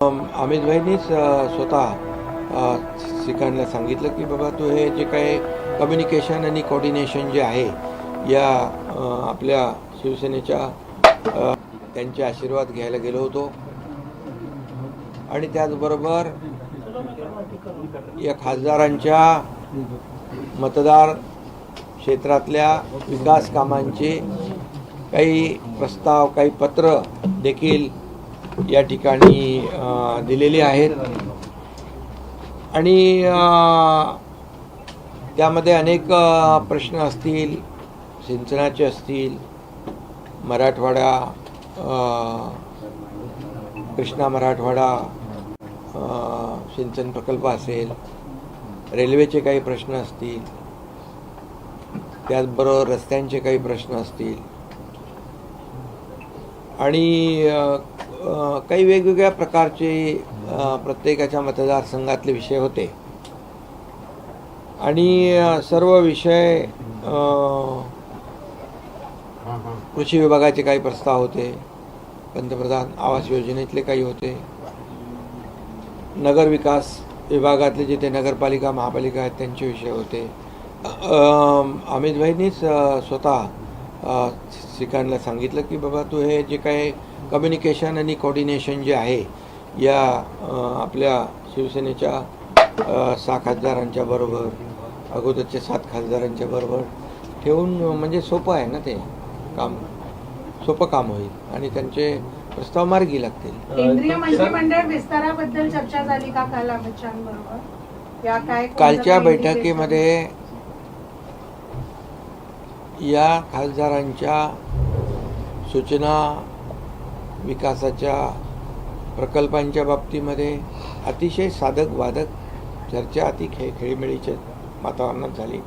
अमित भाईंनीच स्वतः श्रीकांतला सांगितलं की बाबा तू हे जे काही कम्युनिकेशन आणि कोऑर्डिनेशन जे आहे या आपल्या शिवसेनेच्या त्यांचे आशीर्वाद घ्यायला गेलो होतो आणि त्याचबरोबर या खासदारांच्या मतदार क्षेत्रातल्या विकास कामांचे काही प्रस्ताव काही पत्र देखील या ठिकाणी दिलेली आहेत आणि त्यामध्ये अनेक प्रश्न असतील, सिंचनाचे असतील, मराठवाडा कृष्णा मराठवाडा सिंचन प्रकल्प असेल, रेल्वेचे काही प्रश्न असतील, त्याचबरोबर रस्त्यांचे काही प्रश्न असतील आणि काही वेगवेगळ्या प्रकारचे प्रत्येकाच्या मतदारसंघातले विषय होते आणि सर्व विषय कृषी विभागाचे काही प्रस्ताव होते, पंतप्रधान आवास योजनेतले काही होते, नगर विकास विभागातले जिथे नगरपालिका महापालिका आहेत त्यांचे विषय होते. अमित भाईंनीच स्वतः श्रीकांतला सांगितलं की बाबा तू हे जे काही कम्युनिकेशन आणि कोऑर्डिनेशन जे आहे या आपल्या शिवसेनेच्या 6 खासदारांच्या बरोबर अगोदरच्या 7 खासदारांच्या बरोबर ठेवून म्हणजे सोपं आहे ना, ते काम सोपं काम होईल आणि त्यांचे प्रस्ताव मार्गी लागतील. केंद्रीय मंत्रिमंडळ विस्ताराबद्दल चर्चा झाली का काल अमित शहांबरोबर? या काय कालच्या बैठकीमध्ये या खासदारांच्या सूचना विकासाच्या प्रकल्पांच्या बाबतीमध्ये अतिशय साधक वादक चर्चा अति खेळीमेळीच्या वातावरणात झाली.